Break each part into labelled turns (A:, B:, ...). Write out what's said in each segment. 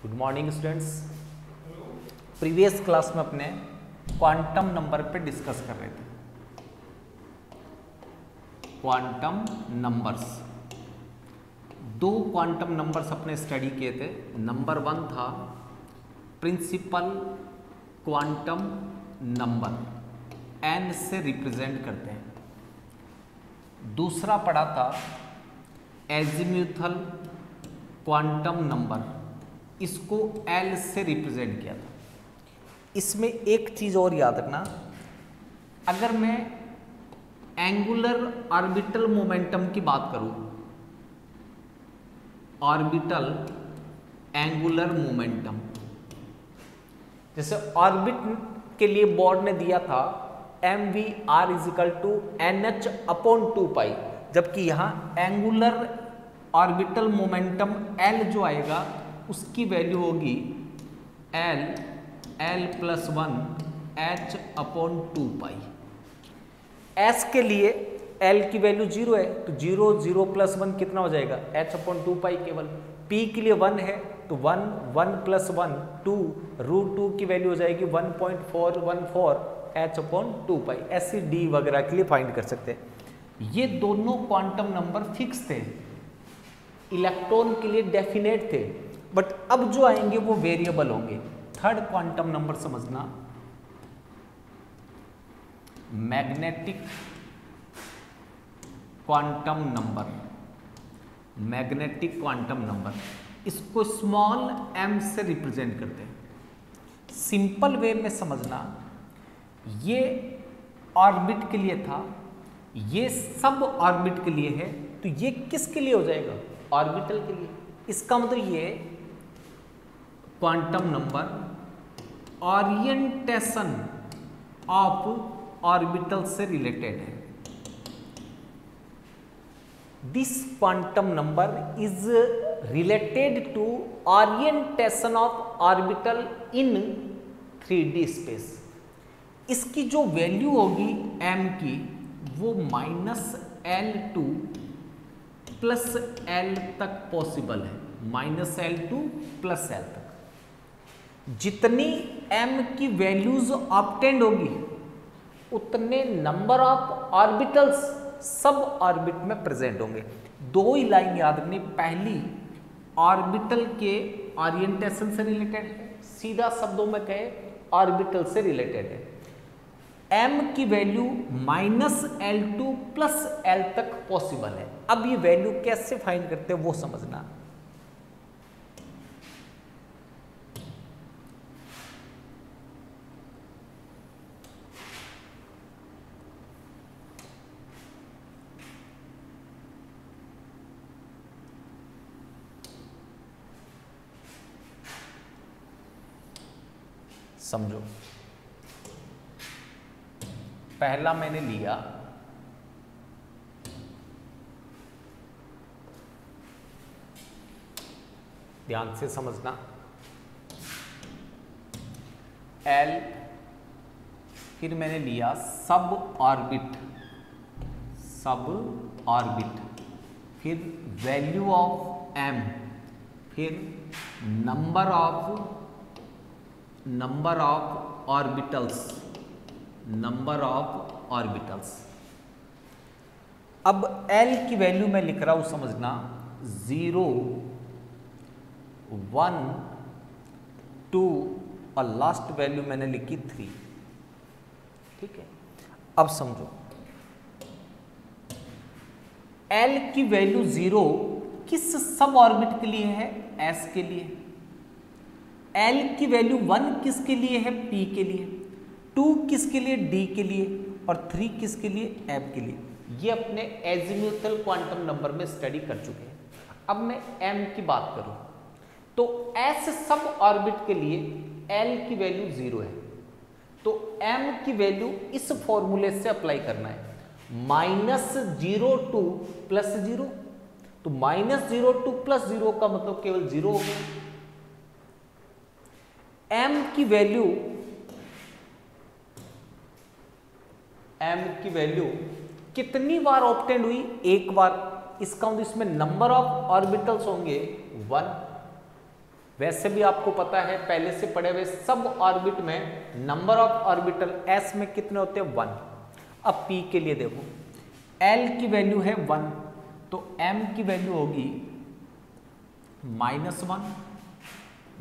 A: Good morning students. Previous class में अपने quantum number पे डिस्कस कर रहे थे। क्वांटम नंबर्स, दो क्वांटम नंबर्स अपने स्टडी किए थे। नंबर वन था प्रिंसिपल क्वांटम नंबर, एन से रिप्रेजेंट करते हैं। दूसरा पढ़ा था एजीम्यूथल क्वांटम नंबर, इसको एल से रिप्रेजेंट किया था। इसमें एक चीज और याद रखना, अगर मैं एंगुलर ऑर्बिटल मोमेंटम की बात करूं, ऑर्बिटल एंगुलर मोमेंटम, जैसे ऑर्बिट के लिए बोर्ड ने दिया था mv/r = nh/2π, जबकि यहां एंगुलर ऑर्बिटल मोमेंटम l जो आएगा उसकी वैल्यू होगी l+1 h/2π। s के लिए l की वैल्यू 0 है तो 0 0 + 1 कितना हो जाएगा h/2π केवल। p के लिए 1 है तो 1 1 + 1 2 √2 की वैल्यू हो जाएगी 1.414 h/2π। ऐसे d वगैरह के लिए फाइंड कर सकते हैं। ये दोनों क्वांटम नंबर फिक्स थे, इलेक्ट्रॉन के लिए डेफिनेट थे, बट अब जो आएंगे वो वेरिएबल होंगे। थर्ड क्वांटम नंबर समझना, magnetic quantum number, magnetic quantum number, इसको स्मॉल m से रिप्रेजेंट करते हैं। सिंपल वे में समझना, ये ऑर्बिट के लिए था, ये सब ऑर्बिट के लिए है, तो ये किसके लिए हो जाएगा? ऑर्बिटल के लिए। इसका मतलब ये quantum number orientation of orbital से रिलेटेड है। This quantum number is related to orientation of orbital in 3D space. इसकी जो वैल्यू होगी m की वो -L2 + L तक पॉसिबल है, -L2 + L तक। जितनी m की वैल्यूज ऑब्टेंड होगी उतने नंबर ऑफ ऑर्बिटल्स सब ऑर्बिट में प्रेजेंट होंगे। दो ही लाइन याद रखनी, पहली ऑर्बिटल के ओरिएंटेशन से रिलेटेड है, सीधा शब्दों में कहे ऑर्बिटल से रिलेटेड है। m की वैल्यू -L2 + L तक पॉसिबल है। अब ये वैल्यू कैसे फाइंड करते हैं वो समझना। समझो, पहला मैंने लिया ध्यान से समझना, L, फिर मैंने लिया सब ऑर्बिट, फिर वैल्यू ऑफ m, फिर नंबर ऑफ ऑर्बिटल्स। अब L की वैल्यू मैं लिख रहा हूं, समझना 0 1 2 और लास्ट वैल्यू मैंने लिखी 3। ठीक है, अब समझो L की वैल्यू 0 किस सब ऑर्बिट के लिए है? S के लिए। L की वैल्यू 1 किसके लिए है? P के लिए। 2 किसके लिए? D के लिए। और 3 किसके लिए? M के लिए। ये अपने एजीम्यूथल क्वांटम नंबर में स्टडी कर चुके हैं। अब मैं M की बात करूं तो S सब ऑर्बिट के लिए L की वैल्यू 0 है, तो M की वैल्यू इस फॉर्मूले से अप्लाई करना है, -02 + 0, तो -02 + 0 का मतलब केवल 0 हो गया। m की वैल्यू कितनी बार ऑब्टेंड हुई? एक बार। इसका मतलब इसमें नंबर ऑफ ऑर्बिटल्स होंगे 1। वैसे भी आपको पता है पहले से पढ़े हुए सब ऑर्बिट में नंबर ऑफ ऑर्बिटल s में कितने होते हैं 1। अब p के लिए देखो l की वैल्यू है 1 तो m की वैल्यू होगी -1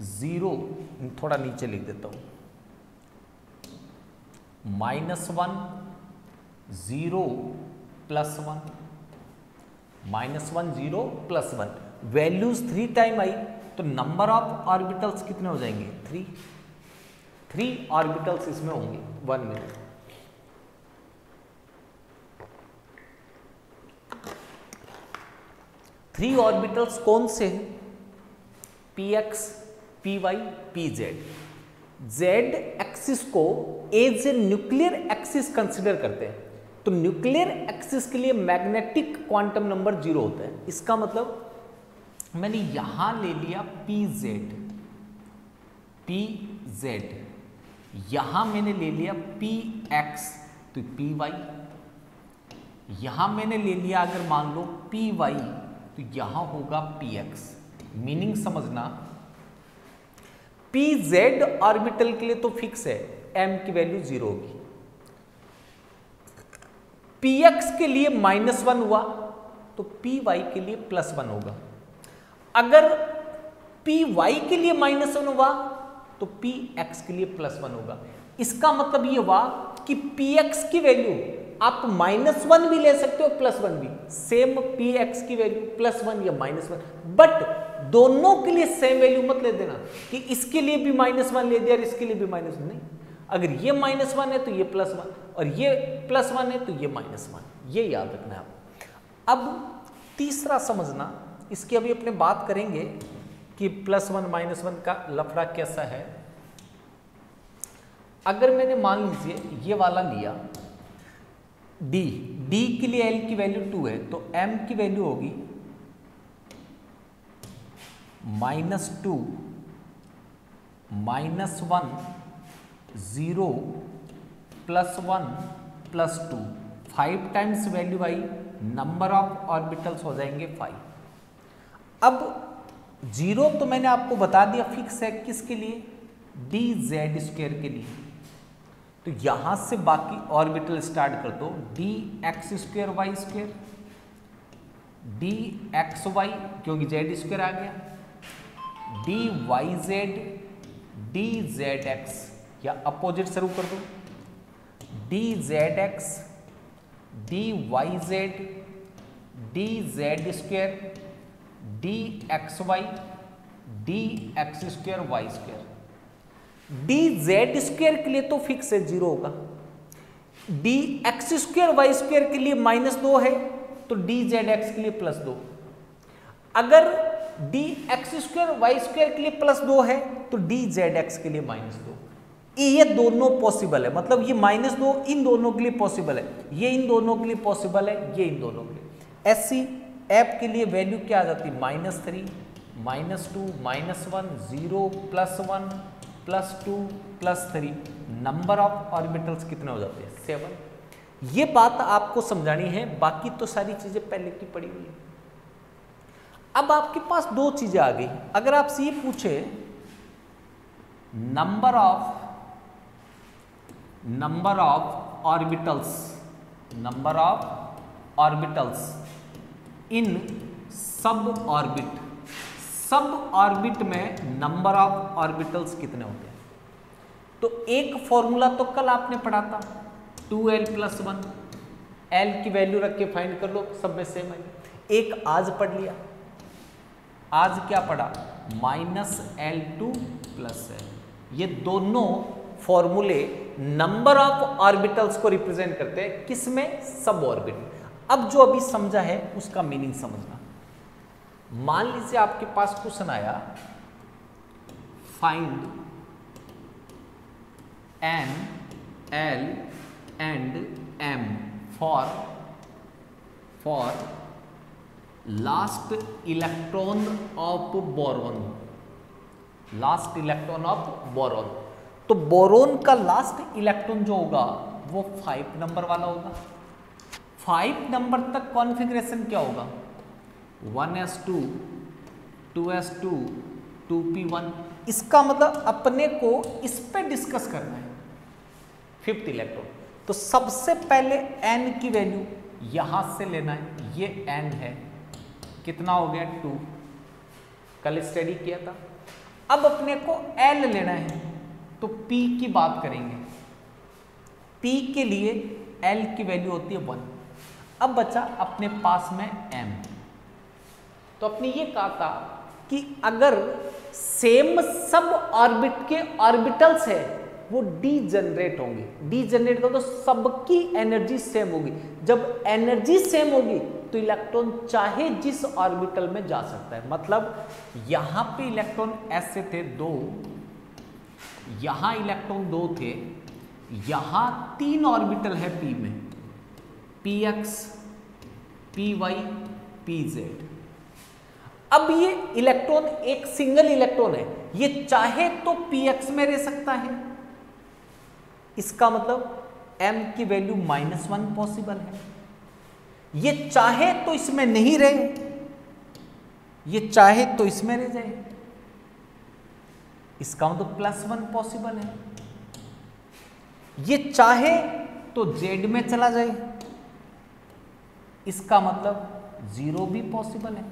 A: 0, थोड़ा नीचे लिख देता हूं, -1 0 +1 -1 0 +1। वैल्यूज 3 टाइम आई तो नंबर ऑफ ऑर्बिटल्स कितने हो जाएंगे 3 ऑर्बिटल्स इसमें होंगे 1 में। थ्री ऑर्बिटल्स कौन से हैं? px, py, pz। z axis को as a nuclear axis consider करते हैं तो न्यूक्लियर एक्सिस के लिए मैग्नेटिक क्वांटम नंबर 0 होता है। इसका मतलब मैंने यहां ले लिया pz, यहां मैंने ले लिया px तो py, यहां मैंने ले लिया अगर मान लो py तो यहां होगा px। मीनिंग समझना, pz ऑर्बिटल के लिए तो फिक्स है, m की वैल्यू 0 होगी। px के लिए -1 हुआ तो py के लिए +1 होगा। अगर py के लिए -1 हुआ तो px के लिए +1 होगा। इसका मतलब ये हुआ कि px की वैल्यू आप -1 भी ले सकते हो +1 भी, सेम px की वैल्यू +1 या -1, बट दोनों के लिए सेम वैल्यू मत ले देना कि इसके लिए भी -1 ले दिया और इसके लिए भी -1 नहीं। अगर ये -1 है तो ये +1 और ये +1 है तो ये -1, ये याद रखना है आपको। अब तीसरा समझना, इसकी अभी अपने बात करेंगे कि +1 -1 का लफड़ा कैसा है। अगर मैंने मान लीजिए ये वाला लिया d के लिए l की वैल्यू 2 है तो m की वैल्यू होगी -2 -1 0 +1 +2, 5 times value I, number of orbitals हो जाएंगे 5। अब 0 तो मैंने आपको बता दिया फिक्स है, किसके लिए? dz² के लिए। तो यहां से बाकी ऑर्बिटल स्टार्ट कर दो, dx² y², dxy क्योंकि z² आ गया, dyz, dzx या अपोजिट शुरू कर दो, dzx, dyz, dz², dxy, dx² y²। dz² के लिए तो फिक्स है 0 होगा, dx² y² के लिए -2 है तो dzx के लिए +2। अगर dx² y² के लिए +2 है तो dzx के लिए -2। ये दोनों पॉसिबल है, मतलब ये -2 इन दोनों के लिए पॉसिबल है, ये इन दोनों के लिए पॉसिबल है, ये इन दोनों के लिए। ऐसी ऐप के लिए वैल्यू क्या आ जाती है? -3 -2 -1 0 +1 +2 +3, नंबर ऑफ ऑर्बिटल्स कितने हो जाते हैं? 7। ये बात आपको समझानी है, बाकी तो सारी चीजें पहले की पड़ी हुई है। अब आपके पास दो चीजें आ गई। अगर आपसे ये पूछे नंबर ऑफ ऑर्बिटल्स इन सब ऑर्बिट में नंबर ऑफ ऑर्बिटल्स कितने होते हैं? तो एक फॉर्मूला तो कल आपने पढ़ा था 2l + 1, l की वैल्यू रख के फाइंड कर लो, सब में सेम है। एक आज पढ़ लिया, आज क्या पढ़ा? -l2 + l। ये दोनों फॉर्मूले नंबर ऑफ ऑर्बिटल्स को रिप्रेजेंट करते हैं, किसमें? सब ऑर्बिट। अब जो अभी समझा है उसका मीनिंग समझना। मान लीजिए आपके पास क्वेश्चन आया, find n, l and m for last electron of boron. तो बोरोन का लास्ट इलेक्ट्रॉन जो होगा वो 5 नंबर वाला होगा। 5 नंबर तक कॉन्फ़िगरेशन क्या होगा? 1s2 2s2 2p1। इसका मतलब अपने को इस पे डिस्कस करना है 5th इलेक्ट्रॉन। तो सबसे पहले n की वैल्यू यहां से लेना है, ये n है, कितना हो गया 2, कल स्टडी किया था। अब अपने को l लेना है, तो p की बात करेंगे। p के लिए l की वैल्यू होती है 1। अब बचा अपने पास में m। तो अपने ये कहा था कि अगर सेम सब ऑर्बिट के ऑर्बिटल्स है वो डीजनरेट होंगे। डीजनरेट का तो सबकी एनर्जी सेम होगी। जब एनर्जी सेम होगी तो इलेक्ट्रॉन चाहे जिस ऑर्बिटल में जा सकता है। मतलब यहां पे इलेक्ट्रॉन ऐसे थे 2, यहां इलेक्ट्रॉन 2 थे, यहां 3 ऑर्बिटल है p में, px, py, pz। अब ये इलेक्ट्रॉन एक सिंगल इलेक्ट्रॉन है, ये चाहे तो px में रह सकता है, इसका मतलब m की वैल्यू -1 पॉसिबल है। ये चाहे तो इसमें नहीं रहे, ये चाहे तो इसमें रह जाए, इसका मतलब +1 पॉसिबल है। ये चाहे तो z में चला जाए, इसका मतलब 0 भी पॉसिबल है।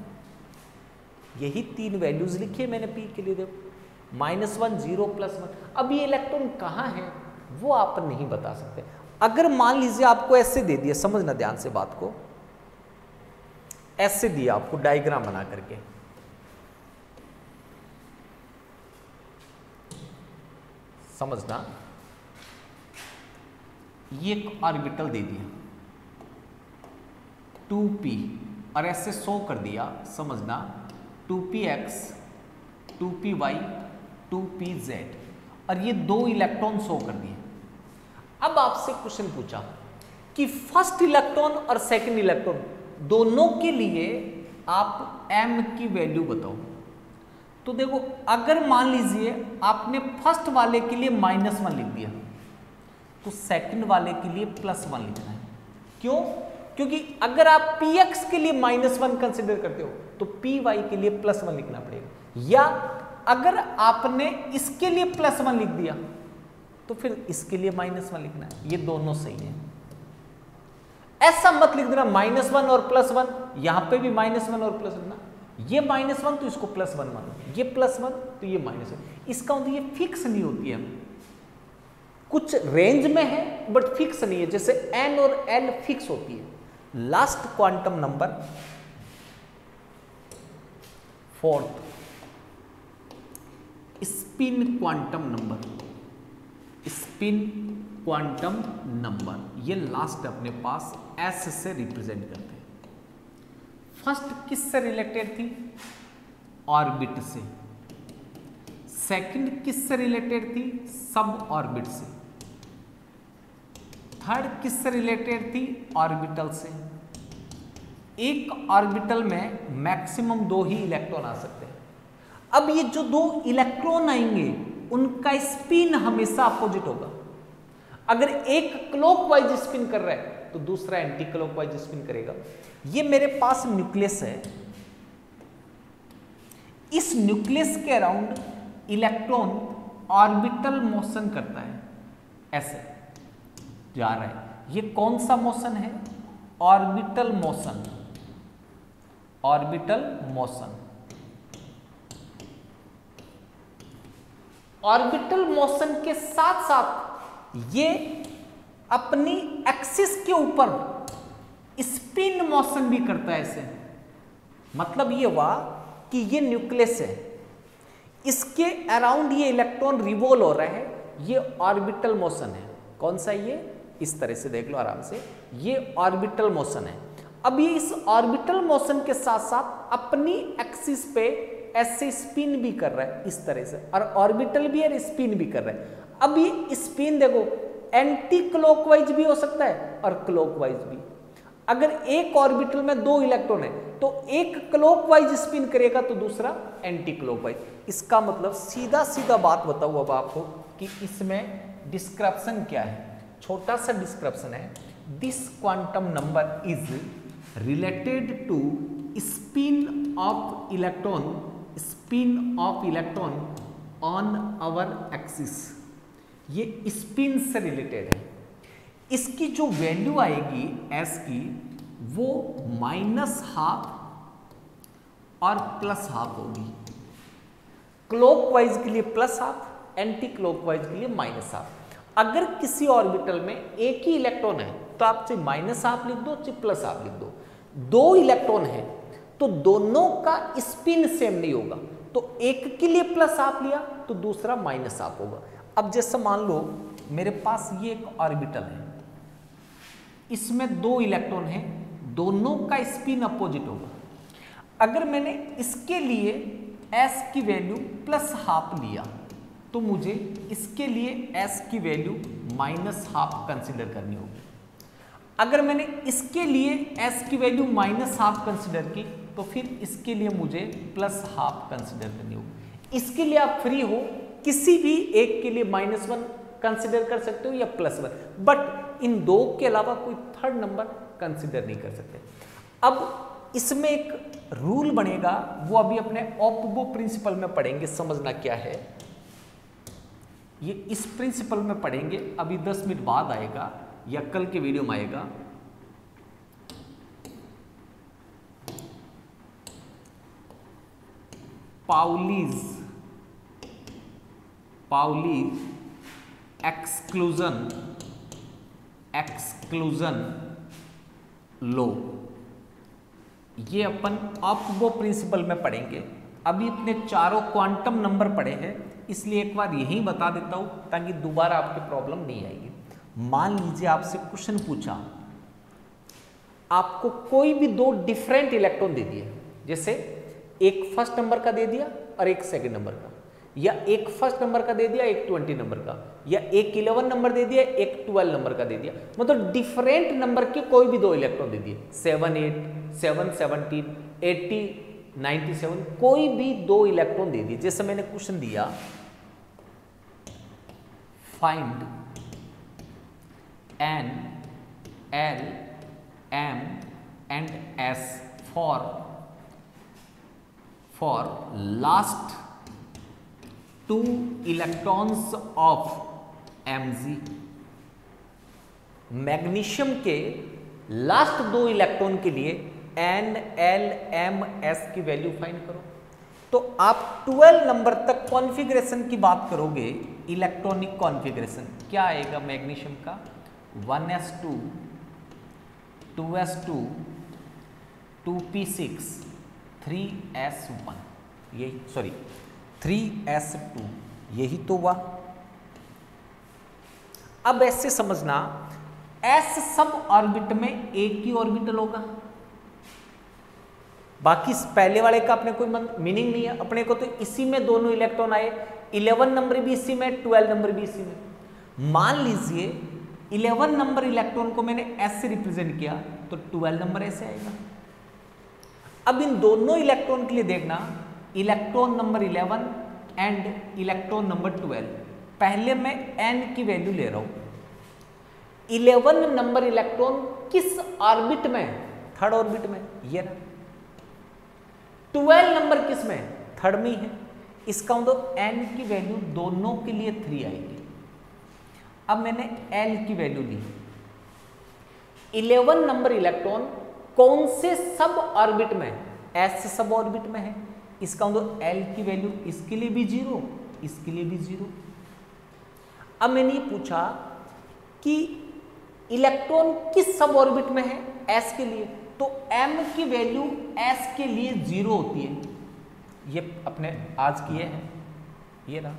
A: यही 3 वैल्यूज लिखी है मैंने p के लिए, देखो -1, 0, +1। अब ये इलेक्ट्रॉन कहां है वो आप नहीं बता सकते। अगर मान लीजिए आपको ऐसे दे दिया, समझना ध्यान से बात को, ऐसे दिया आपको डायग्राम बना करके, समझना, ये एक ऑर्बिटल दे दिया 2p और ऐसे शो कर दिया, समझना 2px, 2py, 2pz और ये 2 इलेक्ट्रॉन शो कर दिए। अब आपसे क्वेश्चन पूछा कि फर्स्ट इलेक्ट्रॉन और सेकंड इलेक्ट्रॉन दोनों के लिए आप m की वैल्यू बताओ। तो देखो अगर मान लीजिए आपने फर्स्ट वाले के लिए -1 लिख दिया तो सेकंड वाले के लिए +1 लिखना है। क्यों? क्योंकि अगर आप px के लिए -1 कंसिडर करते हो तो py के लिए +1 लिखना पड़ेगा, या अगर आपने इसके लिए +1 लिख दिया तो फिर इसके लिए -1 लिखना है। ये दोनों सही है। ऐसा मत लिख देना -1 और +1, यहां पे भी -1 और +1 ना, ये -1 तो इसको +1 मानो, ये +1 तो ये -1। इसका मतलब ये फिक्स नहीं होती है, कुछ रेंज में है बट फिक्स नहीं है। जैसे n और l फिक्स होती है। Last quantum number 4th spin quantum number, spin quantum number, ये लास्ट अपने पास s से रिप्रेजेंट करते हैं। फर्स्ट किससे रिलेटेड थी? ऑर्बिट से। सेकंड किससे रिलेटेड थी? सब ऑर्बिट से। थर्ड किससे रिलेटेड थी? ऑर्बिटल से। एक ऑर्बिटल में मैक्सिमम 2 ही इलेक्ट्रॉन आ सकते हैं। अब ये जो 2 इलेक्ट्रॉन आएंगे उनका स्पिन हमेशा अपोजिट होगा। अगर एक क्लॉकवाइज स्पिन कर रहा है तो दूसरा एंटी क्लॉकवाइज स्पिन करेगा। ये मेरे पास न्यूक्लियस है, इस न्यूक्लियस के अराउंड इलेक्ट्रॉन ऑर्बिटल मोशन करता है, ऐसे जा रहा है। ये कौन सा मोशन है? Orbital motion. Orbital motion. Orbital motion के साथ साथ ये अपनी एक्सिस के ऊपर स्पिन मोशन भी करता है ऐसे। मतलब ये हुआ कि ये न्यूक्लियस है, इसके अराउंड ये इलेक्ट्रॉन रिवॉल्व हो रहा है, ये ऑर्बिटल मोशन है। कौन सा? ये इस तरह से देख लो आराम से, ये ऑर्बिटल मोशन है। अब ये इस ऑर्बिटल मोशन के साथ साथ अपनी एक्सिस पे ऐसे स्पिन भी कर रहा है इस तरह से, और ऑर्बिटल भी और स्पिन भी कर रहा है। अब ये स्पिन देखो एंटी क्लॉकवाइज भी हो सकता है और क्लॉकवाइज भी। अगर एक ऑर्बिटल में 2 इलेक्ट्रॉन है तो एक क्लॉकवाइज स्पिन करेगा तो दूसरा एंटी क्लॉकवाइज। इसका मतलब सीधा सीधा बात बताऊं अब आपको कि इसमें डिस्क्रिप्शन क्या है। छोटा सा डिस्क्रिप्शन है, this quantum number is related to spin of electron spin of electron on our axis, ये स्पिन से रिलेटेड है। इसकी जो वैल्यू आएगी एस की वो -12 और +12 होगी। क्लॉकवाइज के लिए +12, एंटी क्लॉकवाइज के लिए -12। अगर किसी ऑर्बिटल में एक ही इलेक्ट्रॉन है तो आप चाहे -12 लिख दो चाहे +12 लिख दो। दो इलेक्ट्रॉन है तो दोनों का स्पिन सेम नहीं होगा, तो एक के लिए +12 लिया तो दूसरा -12 होगा। अब जैसे मान लो मेरे पास ये एक ऑर्बिटल है, इसमें दो इलेक्ट्रॉन है, दोनों का स्पिन अपोजिट होगा। अगर मैंने इसके लिए s की वैल्यू +12 लिया तो मुझे इसके लिए s की वैल्यू -12 कंसिडर करनी होगी। अगर मैंने इसके लिए s की वैल्यू -12 कंसिडर की तो फिर इसके लिए मुझे +12 कंसिडर करनी होगी। इसके लिए आप फ्री हो, किसी भी एक के लिए -1 कंसिडर कर सकते हो या +1, बट इन दो के अलावा कोई थर्ड नंबर कंसिडर नहीं कर सकते। अब इसमें एक रूल बनेगा, वो अभी अपने ऑप्बो प्रिंसिपल में पढ़ेंगे, समझना क्या है ये, इस प्रिंसिपल में पढ़ेंगे, अभी 10 मिनट बाद आएगा या कल के वीडियो में आएगा। पाउलीज एक्सक्लूजन लो, ये अपन ऑप्बो प्रिंसिपल में पढ़ेंगे। अभी अपने चारों क्वांटम नंबर पढ़े हैं, इसलिए एक बार यही बता देता हूं ताकि दोबारा आपके प्रॉब्लम नहीं आएगी। मान लीजिए आपसे क्वेश्चन पूछा, आपको कोई भी दो डिफरेंट इलेक्ट्रॉन दे दिए, जैसे एक फर्स्ट नंबर का दे दिया और एक सेकंड नंबर का, या एक फर्स्ट नंबर का दे दिया एक 20 नंबर का, या एक 11 नंबर दे दिया एक 12 नंबर का दे दिया, मतलब डिफरेंट नंबर के कोई भी दो इलेक्ट्रॉन दे दिए, 7 8 7 17 80 97, कोई भी दो इलेक्ट्रॉन दे दिए। जैसे मैंने क्वेश्चन दिया, find N L M and S for last 2 electrons of Mg। Magnesium के लास्ट दो इलेक्ट्रॉन के लिए N L M S की वैल्यू फाइंड करो। तो आप 12 नंबर तक कॉन्फ़िगरेशन की बात करोगे, इलेक्ट्रॉनिक कॉन्फ़िगरेशन क्या आएगा मैग्नीशियम का, 1s2 2s2 2p6 3s1, यही सॉरी 3s2, यही तो हुआ। अब ऐसे समझना, s सब ऑर्बिट में एक ही ऑर्बिटल होगा, बाकी पहले वाले का अपने कोई मीनिंग नहीं है। अपने को तो इसी में दोनों इलेक्ट्रॉन आए, 11 नंबर भी इसी में, 12 नंबर भी इसी में। मान लीजिए 11 नंबर इलेक्ट्रॉन को मैंने S से रिप्रेजेंट किया तो 12 नंबर ऐसे आएगा। अब इन दोनों इलेक्ट्रॉन के लिए देखना, electron number 11 and electron number 12, पहले मैं N की वैल्यू ले रहा हूं। 11 नंबर इलेक्ट्रॉन किस ऑर्बिट में, थर्ड ऑर्बिट में, ये ना। 12 नंबर किस में, थर्ड में ही है। इसका मतलब N की वैल्यू दोनों के लिए 3 आएगी। अब मैंने L की वैल्यू ली, 11 नंबर इलेक्ट्रॉन कौन से सब ऑर्बिट में, S सब ऑर्बिट में है, इसका मतलब L की वैल्यू इसके लिए भी 0, इसके लिए भी 0। अब मैंने ये पूछा कि इलेक्ट्रॉन किस सब ऑर्बिट में है, S के लिए, तो M की वैल्यू S के लिए 0 होती है। ये अपने आज किए हैं, ये रहा,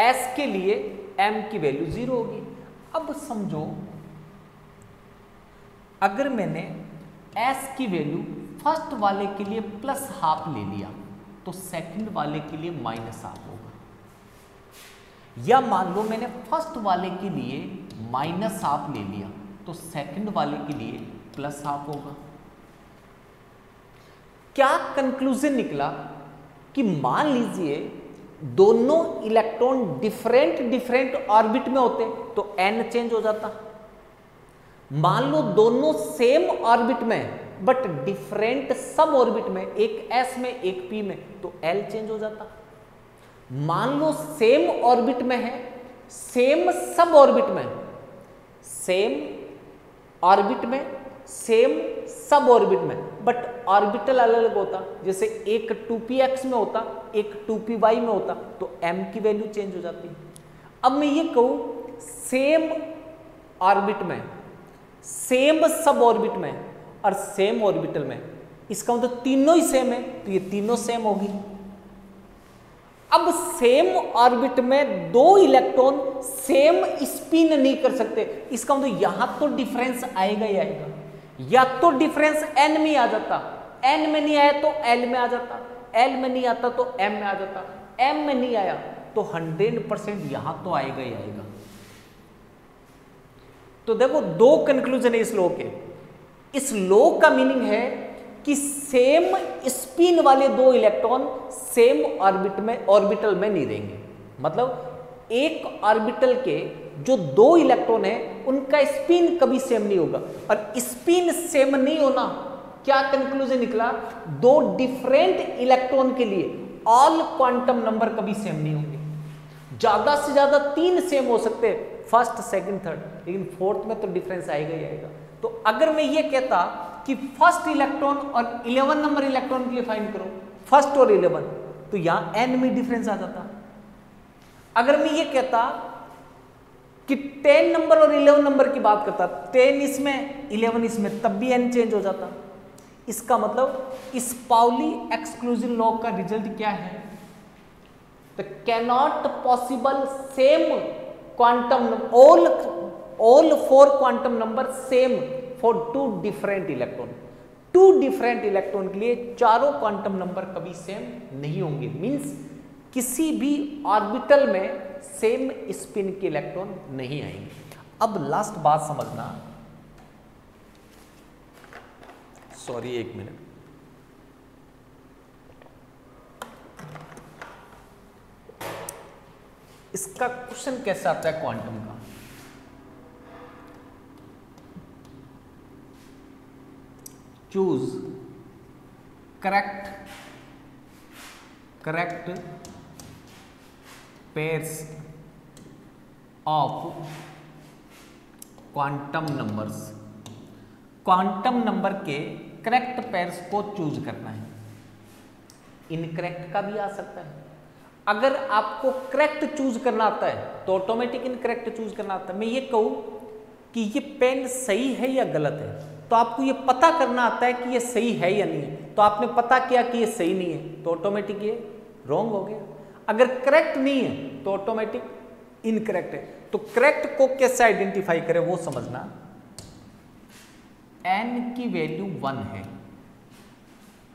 A: S के लिए M की वैल्यू 0 होगी। अब समझो, अगर मैंने S की वैल्यू फर्स्ट वाले के लिए +12 ले लिया तो सेकंड वाले के लिए -12 होगा, या मान लो मैंने फर्स्ट वाले के लिए -12 ले लिया तो सेकंड वाले के लिए +12 होगा। क्या कंक्लूजन निकला कि मान लीजिए दोनों इलेक्ट्रॉन डिफरेंट ऑर्बिट में होते तो n चेंज हो जाता। मान लो दोनों सेम ऑर्बिट में बट डिफरेंट सब ऑर्बिट में, एक s में एक p में, तो l चेंज हो जाता। मान लो सेम ऑर्बिट में है, सेम सब ऑर्बिट में, सेम ऑर्बिट में, सेम सब ऑर्बिट में, बट ऑर्बिटल अलग अलग होता, जैसे एक 2px में होता, एक 2py में होता, तो m की वैल्यू चेंज हो जाती। अब मैं ये कहूं सेम ऑर्बिट में, सेम सब ऑर्बिट में और सेम ऑर्बिटल में, इसका मतलब तीनों ही सेम है, तो ये तीनों सेम होगी। अब सेम ऑर्बिट में दो इलेक्ट्रॉन सेम स्पिन नहीं कर सकते, इसका मतलब यहां तो डिफरेंस आएगा ही आएगा, या तो डिफरेंस n में आ जाता, n में नहीं आया तो l में आ जाता, l में नहीं आता तो m में आ जाता, m में नहीं आया तो 100% यहां तो आएगा ही आएगा। तो देखो दो कंक्लूजन है इस लॉ के। इस लॉ का मीनिंग है कि सेम स्पिन वाले दो इलेक्ट्रॉन सेम ऑर्बिटल में नहीं रहेंगे, मतलब एक ऑर्बिटल के जो दो इलेक्ट्रॉन है उनका स्पिन कभी सेम नहीं होगा। और स्पिन सेम नहीं होना, क्या कंक्लूजन निकला, दो डिफरेंट इलेक्ट्रॉन के लिए ऑल क्वांटम नंबर कभी सेम नहीं होंगे। ज्यादा से ज्यादा 3 सेम हो सकते हैं, फर्स्ट सेकंड थर्ड, लेकिन फोर्थ में तो डिफरेंस आएगा ही आएगा। तो अगर मैं ये कहता कि फर्स्ट इलेक्ट्रॉन और 11 नंबर इलेक्ट्रॉन के लिए फाइंड करो, फर्स्ट और 11, तो यहां n में डिफरेंस आ जाता। अगर मैं ये कहता कि 10 नंबर और 11 नंबर की बात करता, 10 इसमें 11 इसमें, तब भी n चेंज हो जाता। इसका मतलब इस पाउली एक्सक्लूजन लॉ का रिजल्ट क्या है, तो cannot possible same quantum all 4 quantum number same for 2 different electron. 2 different electron के लिए चारों क्वांटम नंबर कभी सेम नहीं होंगे, मींस किसी भी ऑर्बिटल में सेम स्पिन के इलेक्ट्रॉन नहीं आएंगे। अब लास्ट बात समझना, सॉरी एक मिनट, इसका क्वेश्चन कैसे आता है क्वांटम का, choose correct pairs of quantum numbers. Quantum number के करेक्ट पेयर्स को चूज करना है। इनकरेक्ट का भी आ सकता है। अगर आपको करेक्ट चूज करना आता है तो ऑटोमेटिक इनकरेक्ट चूज करना आता है। मैं ये कहूं कि ये पेन सही है या गलत है, तो आपको ये पता करना आता है कि ये सही है या नहीं है। तो आपने पता किया कि ये सही नहीं है, तो ऑटोमेटिक ये रॉन्ग हो गया। अगर करेक्ट नहीं है तो ऑटोमेटिक इनकरेक्ट है। तो करेक्ट को कैसे आइडेंटिफाई करें वो समझना। n की वैल्यू 1 है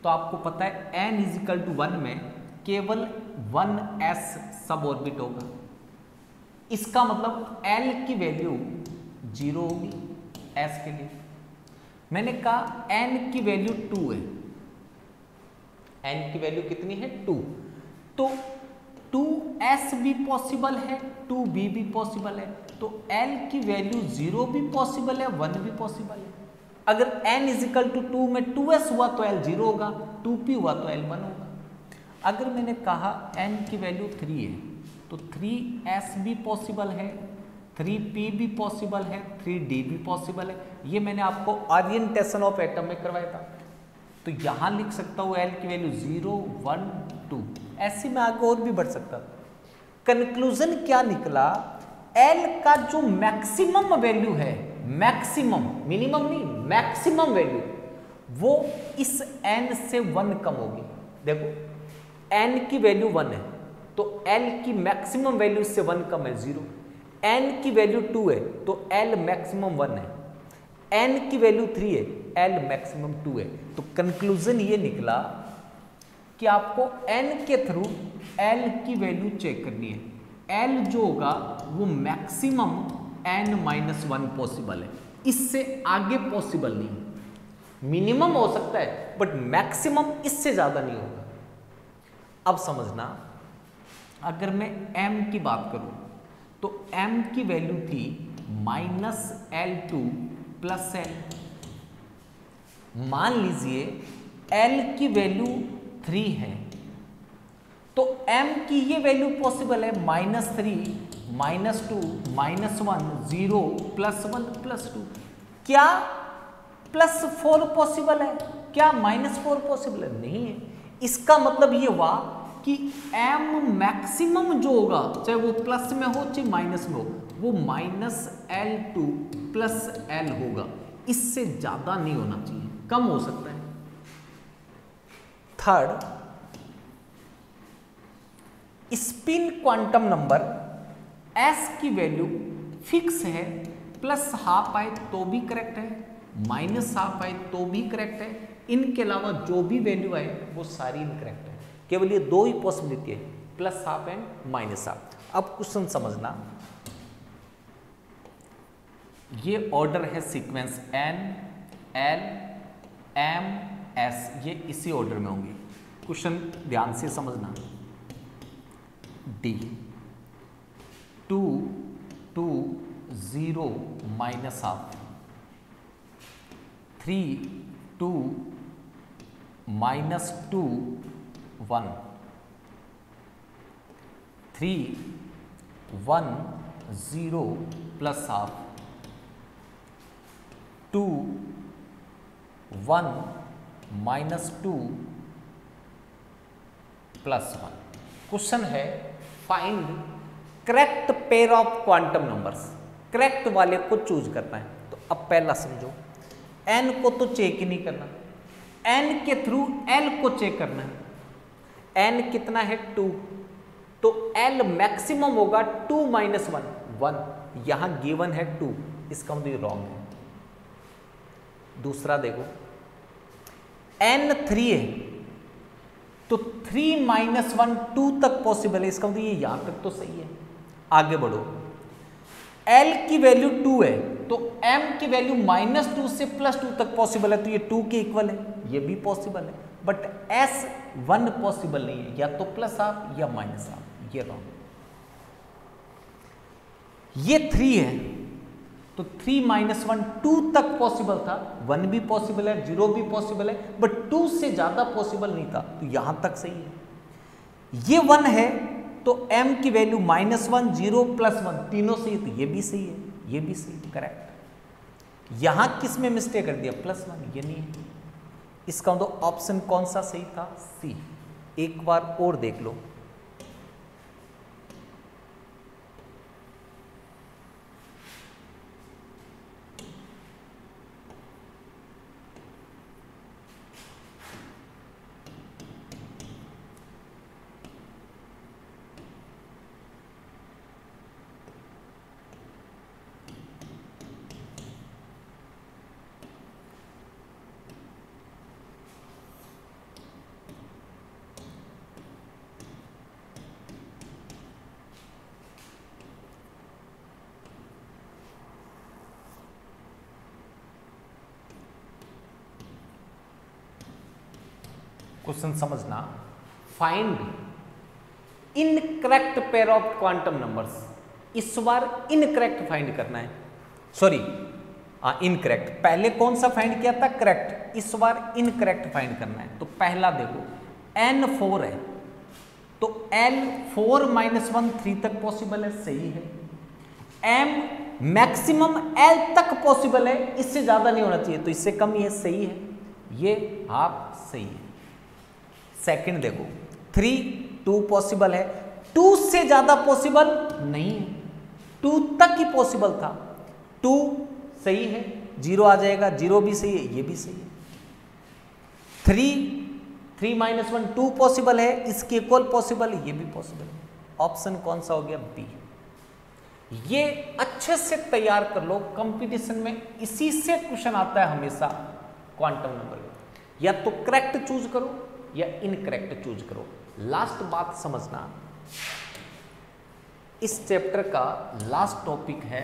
A: तो आपको पता है n = 1 में केवल 1s सब ऑर्बिट होगा। इसका मतलब l की वैल्यू 0 होगी s के लिए। मैंने कहा n की वैल्यू 2 है, n की वैल्यू कितनी है 2, तो 2s भी पॉसिबल है, 2b भी पॉसिबल है, तो l की वैल्यू 0 भी पॉसिबल है, 1 भी पॉसिबल है। अगर n = 2 में 2s हुआ तो l 0 होगा, 2p हुआ तो l 1 होगा। अगर मैंने कहा n की वैल्यू 3 है तो 3s भी पॉसिबल है, 3p भी पॉसिबल है, 3d भी पॉसिबल है। ये मैंने आपको ओरिएंटेशन ऑफ एटम में करवाया था। तो यहां लिख सकता हूं l की वैल्यू 0 1 2, ऐसे में आगे और भी बढ़ सकता था। कंक्लूजन क्या निकला, l का जो मैक्सिमम वैल्यू है, मैक्सिमम, मिनिमम नहीं, मैक्सिमम वैल्यू, वो इस n से 1 कम होगी। देखो n की वैल्यू 1 है तो l की मैक्सिमम वैल्यू इससे 1 कम है 0। n की वैल्यू 2 है तो l मैक्सिमम 1 है, n की वैल्यू 3 है, l मैक्सिमम 2 है। तो कंक्लूजन ये निकला कि आपको n के थ्रू l की वैल्यू चेक करनी है। l जो होगा वो मैक्सिमम n-1 पॉसिबल है, इससे आगे पॉसिबल नहीं। मिनिमम हो सकता है बट मैक्सिमम इससे ज्यादा नहीं होगा। अब समझना, अगर मैं m की बात करूं तो m की वैल्यू थी -L2 + L। मान लीजिए L की वैल्यू 3 है तो M की ये वैल्यू पॉसिबल है -3, -2, -1, 0, +1, +2। क्या +4 पॉसिबल है? क्या -4 पॉसिबल है? नहीं है। इसका मतलब ये हुआ कि M मैक्सिमम जो होगा, चाहे वो प्लस में हो चाहे माइनस में हो, वो -L2 + L होगा। इससे ज्यादा नहीं होना चाहिए, कम हो सकता है। Third, spin quantum number S की वैल्यू फिक्स है, +½ आए तो भी करेक्ट है, -½ आए तो भी करेक्ट है। इनके अलावा जो भी वैल्यू आए वो सारी इनकरेक्ट है। केवल ये दो ही पॉसिबिलिटी है, +½ एंड -½ अब क्वेश्चन समझना, ये ऑर्डर है sequence N, L, M, S, ये इसी ऑर्डर में होंगे। क्वेश्चन ध्यान से समझना। D 2, 2, 0, -½ 3, 2, -2, 1 3, 1, 0, +½ 2, 1, -2, +1। क्वेश्चन है find correct pair of quantum numbers. Correct वाले को चूज करना है। तो अब पहला समझो, n को तो चेक ही नहीं करना, n के थ्रू l को चेक करना है। n कितना है? 2, तो l मैक्सिमम होगा 2 - 1, 1। यहां गिवन है 2, इसका मतलब रॉन्ग है। दूसरा देखो, n 3 है तो 3 - 1 2 तक पॉसिबल है, इसका मतलब ये यहां तक तो सही है। आगे बढ़ो, L की वैल्यू 2 है तो M की वैल्यू -2 से +2 तक पॉसिबल है, तो ये 2 के इक्वल है, ये भी पॉसिबल है। बट S1 पॉसिबल नहीं है, या तो +½ या -½ ये रॉन्ग। ये 3 है तो 3 - 1 2 तक पॉसिबल था, 1 भी पॉसिबल है, 0 भी पॉसिबल है, बट 2 से ज्यादा पॉसिबल नहीं था, तो यहां तक सही है। ये 1 है तो M की वैल्यू -1, 0, +1 तीनों सही, तो ये भी सही है, ये भी सही, करेक्ट। यहां किस में मिस्टेक कर दिया? +1, ये नहीं है। इसका मतलब ऑप्शन कौन सा सही था? सी। एक बार और देख लो, क्वेश्चन समझना। Find incorrect pair of quantum numbers. इस बार इनकरेक्ट फाइंड करना है, सॉरी इनकरेक्ट। पहले कौन सा फाइंड किया था? करेक्ट। इस बार इनकरेक्ट फाइंड करना है। तो पहला देखो, N4 है तो L 4 - 1 3 तक पॉसिबल है, सही है। M मैक्सिमम L तक पॉसिबल है, इससे ज्यादा नहीं होना चाहिए, तो इससे कम ही है, सही है। ये हाफ सही है। सेकंड देखो, 3 2 पॉसिबल है, 2 से ज्यादा पॉसिबल नहीं है, 2 तक ही पॉसिबल था, 2 सही है, 0 आ जाएगा, 0 भी सही है, ये भी सही है। 3 - 1 2 पॉसिबल है, इसके इक्वल पॉसिबल है, ये भी पॉसिबल है। ऑप्शन कौन सा हो गया? बी। ये अच्छे से तैयार कर लो, कंपटीशन में इसी से क्वेश्चन आता है हमेशा क्वांटम नंबर। या तो करेक्ट चूज करो या इनकरेक्ट चूज करो। लास्ट बात समझना, इस चैप्टर का लास्ट टॉपिक है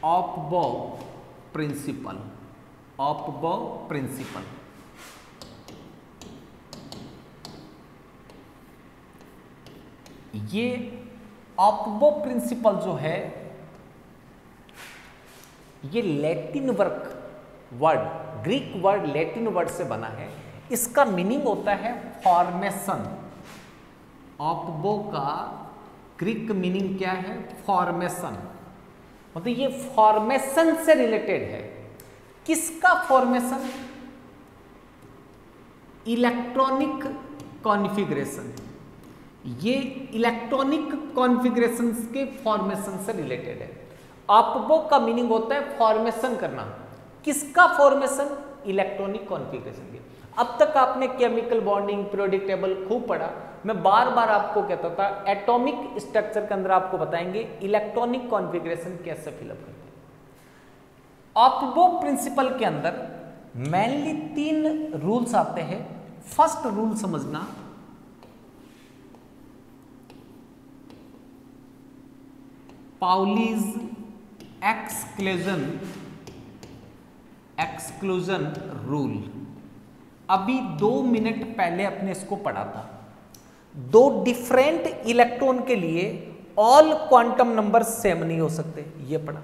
A: ऑपबॉ प्रिंसिपल। ऑपबॉ प्रिंसिपल ये ऑपबॉ प्रिंसिपल जो है ये Latin word, Greek word Latin word से बना है। इसका मीनिंग होता है फॉर्मेशन। ऑक्बो का ग्रीक मीनिंग क्या है? फॉर्मेशन। मतलब ये फॉर्मेशन से रिलेटेड है। किसका फॉर्मेशन? Electronic configuration. ये इलेक्ट्रॉनिक कॉन्फ़िगरेशन के फॉर्मेशन से रिलेटेड है। ऑक्बो का मीनिंग होता है फॉर्मेशन करना। किसका फॉर्मेशन? इलेक्ट्रॉनिक कॉन्फ़िगरेशन के। अब तक आपने केमिकल बॉन्डिंग, पीरियोडिक टेबल खूब पढ़ा। मैं बार बार आपको कहता था एटॉमिक स्ट्रक्चर के अंदर आपको बताएंगे इलेक्ट्रॉनिक कॉन्फ़िगरेशन कैसे फिलअप करते हैं। ऑक्बो प्रिंसिपल के अंदर मेनली 3 रूल्स आते हैं। फर्स्ट रूल समझना, पाउलीज एक्सक्लूजन रूल। अभी 2 मिनट पहले अपने इसको पढ़ा था। 2 डिफरेंट इलेक्ट्रॉन के लिए ऑल क्वांटम नंबर सेम नहीं हो सकते, ये पढ़ा।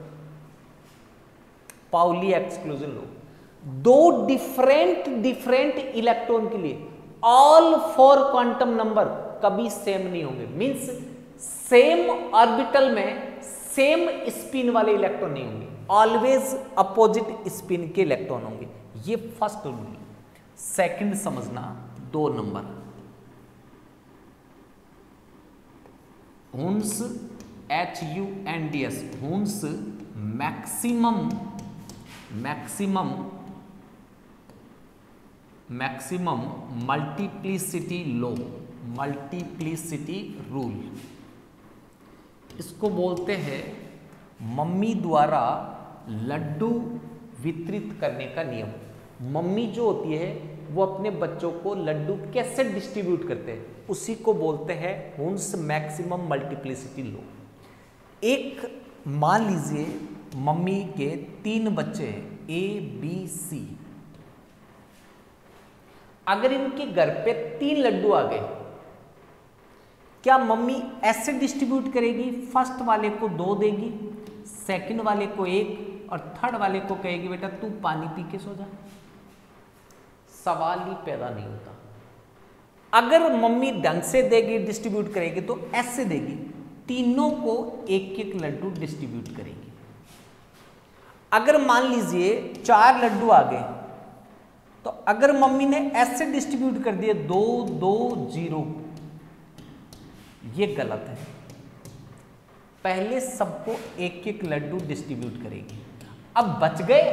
A: Pauli exclusion law. 2 different electron के लिए ऑल 4 क्वांटम नंबर कभी सेम नहीं होंगे। मींस सेम ऑर्बिटल में सेम स्पिन वाले इलेक्ट्रॉन नहीं होंगे, ऑलवेज अपोजिट स्पिन के इलेक्ट्रॉन होंगे। ये फर्स्ट रूल। सेकंड समझना, 2 number, Hund's HUNDS, Hund's maximum multiplicity law, multiplicity rule. इसको बोलते हैं मम्मी द्वारा लड्डू वितरित करने का नियम। मम्मी जो होती है वो अपने बच्चों को लड्डू कैसे डिस्ट्रीब्यूट करते हैं, उसी को बोलते हैं हुन्स मैक्सिमम मल्टीप्लिसिटी लॉ। एक मान लीजिए मम्मी के 3 बच्चे हैं, ABC। अगर इनके घर पे 3 लड्डू आ गए, क्या मम्मी ऐसे डिस्ट्रीब्यूट करेगी? फर्स्ट वाले को 2 देगी, सेकंड वाले को 1 और थर्ड वाले को कहेगी बेटा तू पानी पी के सो जा। सवाल ही पैदा नहीं होता। अगर मम्मी ढंग से देगी, डिस्ट्रीब्यूट करेगी तो ऐसे देगी, तीनों को 1-1 लड्डू डिस्ट्रीब्यूट करेगी। अगर मान लीजिए 4 लड्डू आ गए, तो अगर मम्मी ने ऐसे डिस्ट्रीब्यूट कर दिए 2, 2, 0, ये गलत है। पहले सबको 1-1 लड्डू डिस्ट्रीब्यूट करेगी। अब बच गए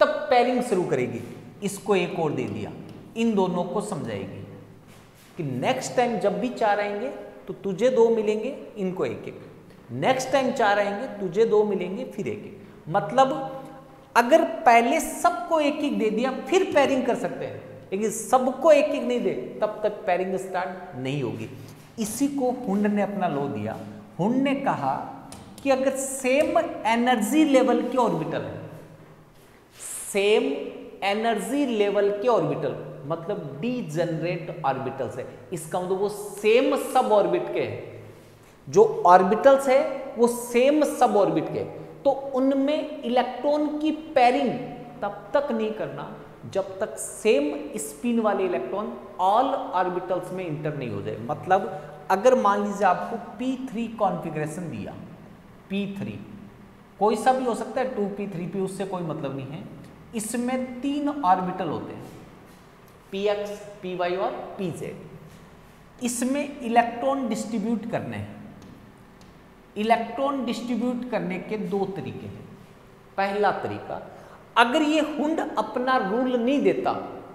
A: तब पेयरिंग शुरू करेगी। इसको 1 और दे दिया, इन दोनों को समझाएगी कि नेक्स्ट टाइम जब भी 4 आएंगे तो तुझे 2 मिलेंगे, इनको 1-1। नेक्स्ट टाइम 4 आएंगे तुझे 2 मिलेंगे, फिर 1-1। मतलब अगर पहले सबको 1-1 दे दिया फिर पेयरिंग कर सकते हैं, लेकिन सबको 1-1 नहीं दे तब तक पेयरिंग स्टार्ट नहीं होगी। इसी को हुंड ने अपना लॉ दिया। हुंड ने कहा कि अगर सेम एनर्जी लेवल के ऑर्बिटल है, सेम एनर्जी लेवल के ऑर्बिटल मतलब डीजेनरेट ऑर्बिटल्स है, इसका मतलब वो सेम सब ऑर्बिट के हैं। जो ऑर्बिटल्स है वो सेम सब ऑर्बिट के, तो उनमें इलेक्ट्रॉन की पेयरिंग तब तक नहीं करना जब तक सेम स्पिन वाले इलेक्ट्रॉन ऑल ऑर्बिटल्स में इंटर नहीं हो जाए। मतलब अगर मान लीजिए आपको p3 कॉन्फ़िगरेशन दिया, p3 कोई सा भी हो सकता है, 2p 3p, उससे कोई मतलब नहीं है। इसमें 3 ऑर्बिटल होते हैं, px, py और pz। इसमें इलेक्ट्रॉन डिस्ट्रीब्यूट करने हैं। इलेक्ट्रॉन डिस्ट्रीब्यूट करने के 2 तरीके हैं। पहला तरीका, अगर ये हुंड अपना रूल नहीं देता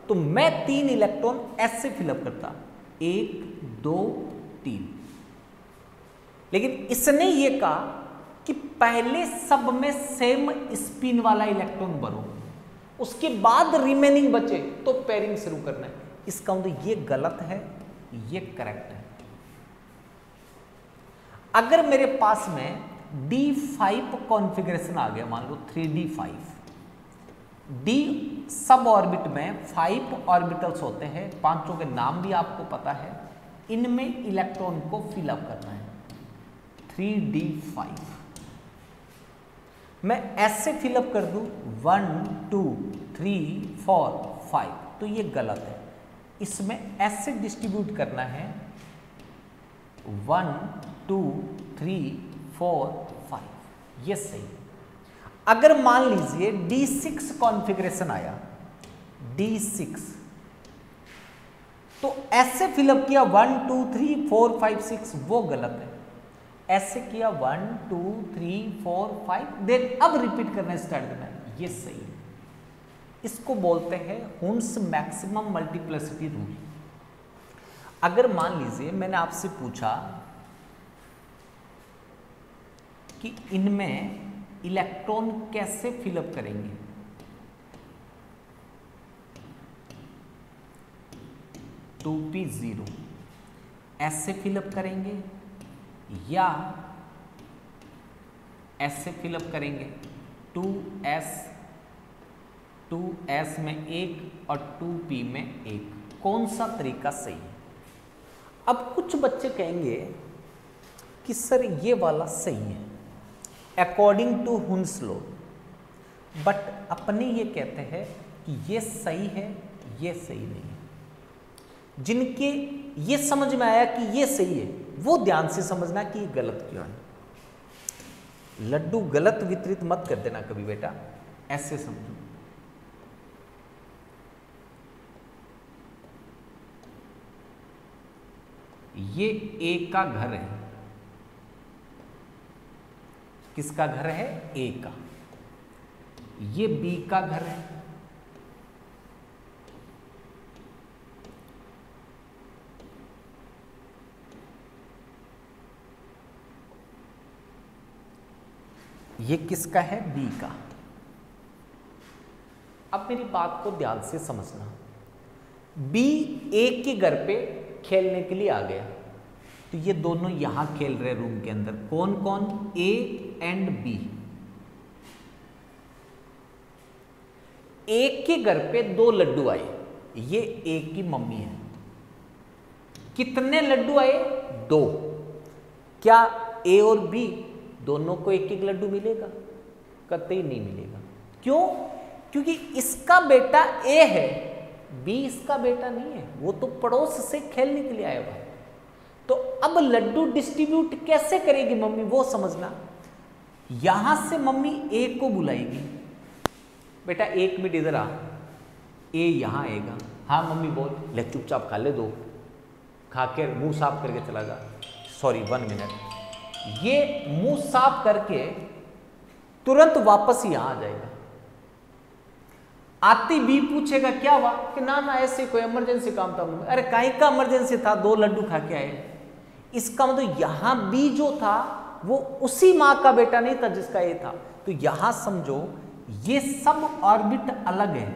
A: तो मैं 3 इलेक्ट्रॉन ऐसे फिलअप करता, 1, 2, 3। लेकिन इसने ये कहा कि पहले सब में सेम स्पिन वाला इलेक्ट्रॉन भरो, उसके बाद रिमेनिंग बचे तो पेयरिंग शुरू करना है। इसका मतलब ये गलत है, ये करेक्ट है। अगर मेरे पास में D5 कॉन्फ़िगरेशन आ गया, मान लो 3D5, D सब ऑर्बिट में 5 ऑर्बिटल्स होते हैं, 5 के नाम भी आपको पता है। इनमें इलेक्ट्रॉन को फिलअप करना है, 3D5। मैं एस से फिलअप कर दूं 1 2 3 4 5, तो ये गलत है। इसमें एस से डिस्ट्रीब्यूट करना है 1 2 3 4 5, ये सही है। अगर मान लीजिए D6 कॉन्फ़िगरेशन आया, D6, तो एस से फिलअप किया 1 2 3 4 5 6, वो गलत है। ऐसे किया 1 2 3 4 5, देन अब रिपीट करना स्टार्ट करना है, ये सही है। इसको बोलते हैं हुन्स मैक्सिमम मल्टीप्लिसिटी रूल। अगर मान लीजिए मैंने आपसे पूछा कि इनमें इलेक्ट्रॉन कैसे फिलअप करेंगे, टू पी 0 ऐसे फिलअप करेंगे या ऐसे फिलअप करेंगे, 2s में 1 और 2p में 1, कौन सा तरीका सही है? अब कुछ बच्चे कहेंगे कि सर ये वाला सही है according to Hund's law, but अपने ये कहते हैं कि ये सही है, ये सही नहीं है। जिनके ये समझ में आया कि ये सही है, वो ध्यान से समझना कि ये गलत क्यों है। लड्डू गलत वितरित मत कर देना कभी बेटा, ऐसे समझो। ये ए का घर है, किसका घर है? ए का। ये बी का घर है, ये किसका है? बी का। अब मेरी बात को ध्यान से समझना, बी ए के घर पे खेलने के लिए आ गया, तो ये दोनों यहां खेल रहे रूम के अंदर, कौन कौन? A and B. ए के घर पे 2 लड्डू आए, ये ए की मम्मी है। कितने लड्डू आए? 2। क्या ए और बी दोनों को एक एक लड्डू मिलेगा? कतई नहीं मिलेगा। क्यों? क्योंकि इसका बेटा ए है, बी इसका बेटा नहीं है, वो तो पड़ोस से खेलने के लिए आया हुआ है। तो अब लड्डू डिस्ट्रीब्यूट कैसे करेगी मम्मी, वो समझना। यहां से मम्मी ए को बुलाएगी, बेटा 1 मिनट इधर आ, ए यहां आएगा। हाँ मम्मी बोल, ले चुपचाप खा ले, 2 खा के मुंह साफ करके चला जा। Sorry 1 minute. ये मुंह साफ करके तुरंत वापस यहां आ जाएगा। आती बी पूछेगा क्या हुआ, कि ना ना ऐसे कोई इमरजेंसी काम था। अरे काहे का इमरजेंसी था, 2 लड्डू खा के आए। इसका मतलब यहां बी जो था वो उसी मां का बेटा नहीं था जिसका ए था। तो यहां समझो ये सब ऑर्बिट अलग है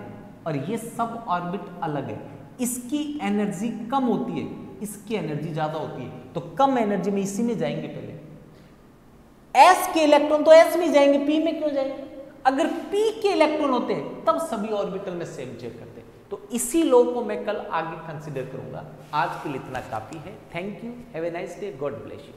A: और ये सब ऑर्बिट अलग है। इसकी एनर्जी कम होती है, इसकी एनर्जी ज्यादा होती है, तो कम एनर्जी में इसी में जाएंगे। पहले एस के इलेक्ट्रॉन तो एस में जाएंगे, पी में क्यों जाएंगे? अगर पी के इलेक्ट्रॉन होते तब सभी ऑर्बिटल में सेम चेक करते। तो इसी लॉ को मैं कल आगे कंसीडर करूंगा। आज के लिए इतना काफी है। Thank you, have a nice day, God bless you.